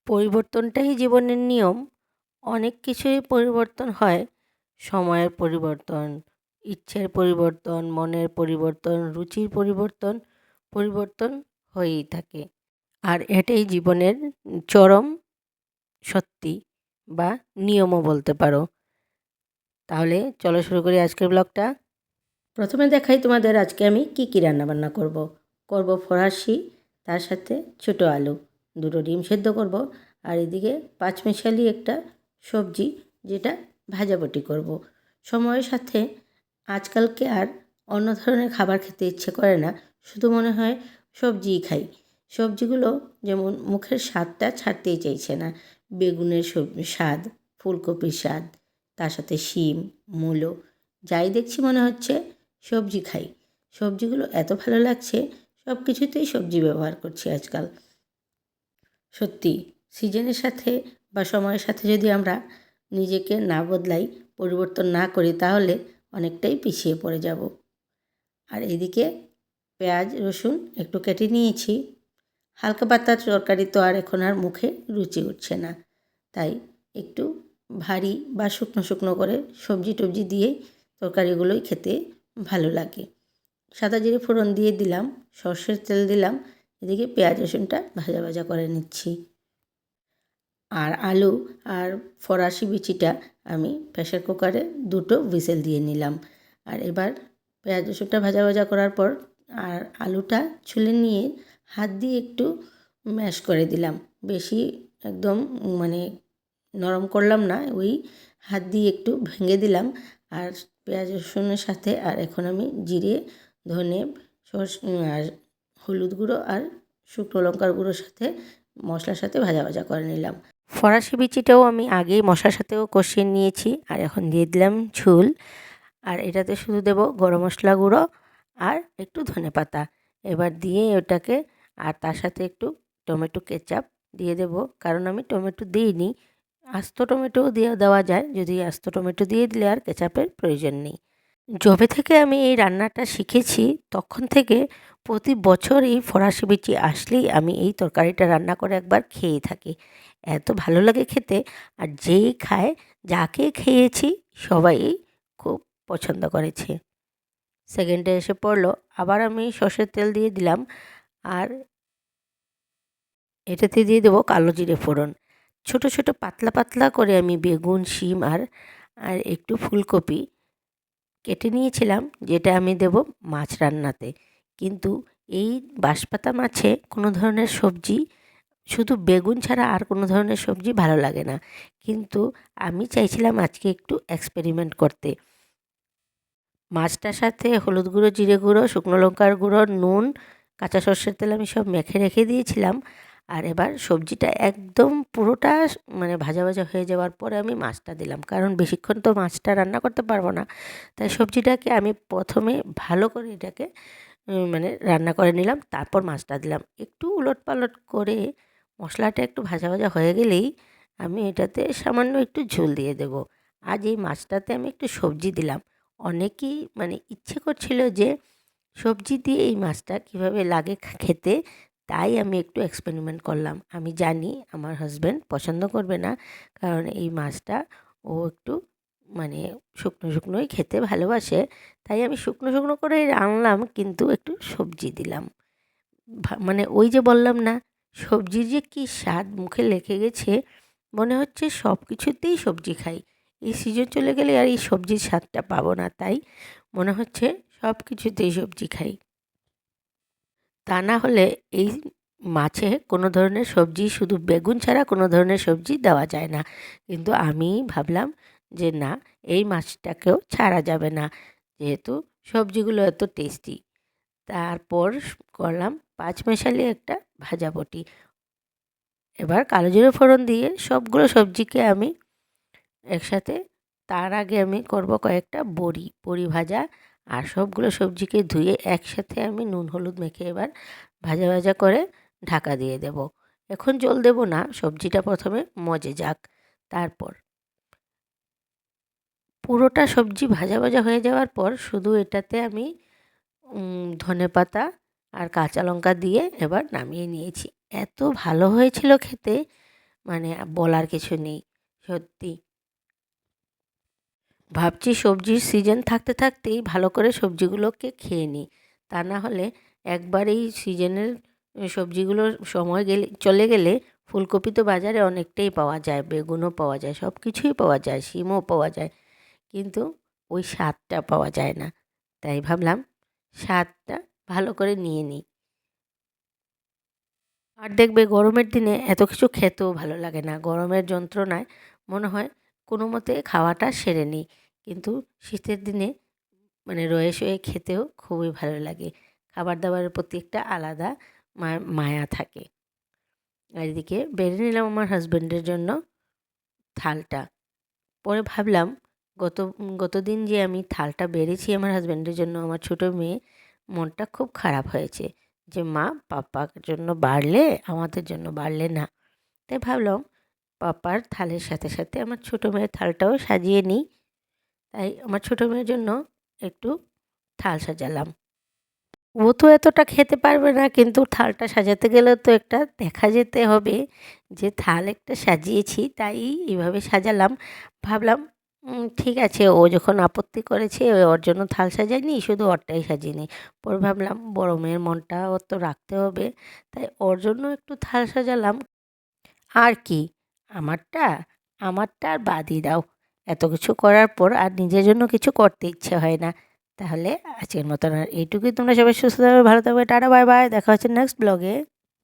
পরিবর্তনটাই জীবনের নিয়ম। অনেক কিছুই পরিবর্তন হয়। সময়ের পরিবর্তন, ইচ্ছের পরিবর্তন, মনের পরিবর্তন, রুচির পরিবর্তন, পরিবর্তন হয়েই থাকে। আর এটাই জীবনের চরম সত্যি বা নিয়মও বলতে পারো। তাহলে চলো শুরু করি আজকের ব্লগটা। প্রথমে দেখাই তোমাদের আজকে আমি কি রান্নাবান্না করব। করব ফরাসি, তার সাথে ছোটো আলু, দুটো ডিম সেদ্ধ করব, আর এদিকে পাঁচমিশালি একটা সবজি, যেটা ভাজাবটি করব। সময়ের সাথে আজকালকে আর অন্য ধরনের খাবার খেতে ইচ্ছে করে না, শুধু মনে হয় সবজিই খাই। সবজিগুলো যেমন মুখের স্বাদটা ছাড়তেই চাইছে না। বেগুনের স্বাদ, ফুলকপির স্বাদ, তার সাথে শিম, মূলো, যাই দেখছি মনে হচ্ছে সবজি খাই। সবজিগুলো এত ভালো লাগছে, সব কিছুতেই সবজি ব্যবহার করছি আজকাল। সত্যি সিজনের সাথে বা সময়ের সাথে যদি আমরা নিজেকে না বদলাই, পরিবর্তন না করি, তাহলে অনেকটাই পিছিয়ে পড়ে যাব। আর এদিকে পেঁয়াজ রসুন একটু কেটে নিয়েছি। হালকা পাতলা তরকারি তো আর এখন আর মুখে রুচি উঠছে না, তাই একটু ভারী বা শুকনো শুকনো করে সবজি টবজি দিয়েই তরকারিগুলোই খেতে ভালো লাগে। সাদা জিরে ফোড়ন দিয়ে দিলাম, সর্ষের তেল দিলাম, এদিকে পেঁয়াজ রসুনটা ভাজা ভাজা করে নিচ্ছি। আর আলু আর ফরাসি বিচিটা আমি প্রেসার কুকারে দুটো হুইসেল দিয়ে নিলাম। আর এবার পেঁয়াজ রসুনটা ভাজা ভাজা করার পর আর আলুটা ছুলে নিয়ে হাত দিয়ে একটু ম্যাশ করে দিলাম। বেশি একদম মানে নরম করলাম না, ওই হাত দিয়ে একটু ভেঙে দিলাম। আর পেঁয়াজ রসুনের সাথে আর এখন আমি জিরে, ধনে, আর হলুদ গুঁড়ো আর শুকনো লঙ্কার গুঁড়োর সাথে মশলার সাথে ভাজা ভাজা করে নিলাম। ফরাসি বিচিটাও আমি আগেই মশলার সাথেও কষিয়ে নিয়েছি। আর এখন দিয়ে দিলাম ঝোল। আর এটাতে শুধু দেবো গরম মশলা গুঁড়ো আর একটু ধনেপাতা। এবার দিয়ে ওটাকে, আর তার সাথে একটু টমেটো কেচাপ দিয়ে দেবো, কারণ আমি টমেটো দিইনি। আস্ত টমেটোও দেওয়া যায়, যদি আস্ত টমেটো দিয়ে দিলে আর কেচাপের প্রয়োজন নেই। যবে থেকে আমি এই রান্নাটা শিখেছি, তখন থেকে প্রতি বছর এই ফরাসি বিচি আসলেই আমি এই তরকারিটা রান্না করে একবার খেয়েই থাকি। এত ভালো লাগে খেতে, আর যেই খায়, যাকে খেয়েছি সবাই খুব পছন্দ করেছে। সেকেন্ডে এসে পড়লো, আবার আমি সর্ষের তেল দিয়ে দিলাম। আর এটাতে দিয়ে দেবো কালো জিরে ফোড়ন। ছোট ছোট পাতলা পাতলা করে আমি বেগুন, শিম আর আর একটু ফুলকপি কেটে নিয়েছিলাম, যেটা আমি দেব মাছ রান্নাতে। কিন্তু এই বাঁশপাতা মাছে কোনো ধরনের সবজি, শুধু বেগুন ছাড়া আর কোনো ধরনের সবজি ভালো লাগে না। কিন্তু আমি চাইছিলাম আজকে একটু এক্সপেরিমেন্ট করতে। মাছটার সাথে হলুদ গুঁড়ো, জিরে গুঁড়ো, শুকনো লঙ্কার গুঁড়ো, নুন, কাঁচা সর্ষের তেল আমি সব মেখে রেখে দিয়েছিলাম। আর এবার সবজিটা একদম পুরোটা মানে ভাজা ভাজা হয়ে যাওয়ার পরে আমি মাছটা দিলাম, কারণ বেশিক্ষণ তো মাছটা রান্না করতে পারবো না। তাই সবজিটাকে আমি প্রথমে ভালো করে এটাকে মানে রান্না করে নিলাম, তারপর মাছটা দিলাম। একটু উলটপালট করে মশলাটা একটু ভাজা ভাজা হয়ে গেলেই আমি এটাতে সামান্য একটু ঝোল দিয়ে দেবো। আজ এই মাছটাতে আমি একটু সবজি দিলাম। অনেকেই মানে ইচ্ছে করছিল যে সবজি দিয়ে এই মাছটা কীভাবে লাগে খেতে, তাই আমি একটু এক্সপেরিমেন্ট করলাম। আমি জানি আমার হাজব্যান্ড পছন্দ করবে না, কারণ এই মাছটা ও একটু মানে শুকনো শুকনোই খেতে ভালোবাসে। তাই আমি শুকনো শুকনো করেই রান্নালাম, কিন্তু একটু সবজি দিলাম। মানে ওই যে বললাম না, সবজির যে কী স্বাদ মুখে লেগে গেছে, মনে হচ্ছে সব কিছুতেই সবজি খাই। এই সিজন চলে গেলে আর এই সবজির স্বাদটা পাবো না, তাই মনে হচ্ছে সব কিছুতেই সবজি খাই। তা না হলে এই মাছে কোনো ধরনের সবজি, শুধু বেগুন ছাড়া কোনো ধরনের সবজি দেওয়া যায় না। কিন্তু আমি ভাবলাম যে না, এই মাছটাকেও ছাড়া যাবে না, যেহেতু সবজিগুলো এত টেস্টি। তারপর করলাম পাঁচমেশালি একটা ভাজাবটি। এবার কালো জিরে ফোড়ন দিয়ে সবগুলো সবজিকে আমি একসাথে, তার আগে আমি করব কয়েকটা বড়ি ভাজা। আর সবগুলো সবজিকে ধুয়ে একসাথে আমি নুন হলুদ মেখে এবার ভাজা ভাজা করে ঢাকা দিয়ে দেব। এখন জল দেব না, সবজিটা প্রথমে মজে যাক। তারপর পুরোটা সবজি ভাজা ভাজা হয়ে যাওয়ার পর শুধু এটাতে আমি ধনেপাতা আর কাঁচা লঙ্কা দিয়ে এবার নামিয়ে নিয়েছি। এত ভালো হয়েছিল খেতে, মানে বলার কিছু নেই সত্যি। ভাবছি সবজির সিজন থাকতে থাকতেই ভালো করে সবজিগুলোকে খেয়ে নিই, তা না হলে একবারেই সিজনের সবজিগুলোর সময় চলে গেলে ফুলকপি তো বাজারে অনেকটাই পাওয়া যায়, বেগুনও পাওয়া যায়, সব কিছুই পাওয়া যায়, শিমও পাওয়া যায়, কিন্তু ওই স্বাদটা পাওয়া যায় না। তাই ভাবলাম স্বাদটা ভালো করে নিয়ে নিই। আর দেখবে গরমের দিনে এত কিছু খেতেও ভালো লাগে না, গরমের যন্ত্রণায় মনে হয় কোনো মতে খাওয়াটা সেরে নিই, কিন্তু শীতের দিনে মানে রয়ে শয়ে খেতেও খুবই ভালো লাগে। খাবার দাবারের প্রতি একটা আলাদা মায়া থাকে। আর এদিকে বেড়ে নিলাম আমার হাজব্যান্ডের জন্য থালটা। পরে ভাবলাম গত গতদিন যে আমি থালটা বেড়েছি আমার হাজব্যান্ডের জন্য, আমার ছোটো মেয়ে মনটা খুব খারাপ হয়েছে যে মা পাপার জন্য বাড়লে আমাদের জন্য বাড়লে না। তাই ভাবলাম পাপার থালের সাথে সাথে আমার ছোটো মেয়ের থালটাও সাজিয়ে নিই। তাই আমার ছোটো মেয়ের জন্য একটু থাল সাজালাম। ও তো এতটা খেতে পারবে না, কিন্তু থালটা সাজাতে গেলেও তো একটা দেখা যেতে হবে যে থাল একটা সাজিয়েছি, তাই এইভাবে সাজালাম। ভাবলাম ঠিক আছে, ও যখন আপত্তি করেছে ওর জন্য থাল সাজাইনি, শুধু ওরটাই সাজিয়ে। পরে ভাবলাম বড় মেয়ের মনটা ওর তো রাখতে হবে, তাই ওর জন্য একটু থাল সাজালাম। আর কি, আমারটা আমারটা আর বাদই দাও, এত কিছু করার পর আর নিজের জন্য কিছু করতে ইচ্ছে হয় না। তাহলে আজকের মতন আর এইটুকুই। তোমরা সবাই সুস্থ থাকবে, ভালো থাকবে, টাটা বাই বাই, দেখা হচ্ছে নেক্সট ব্লগে।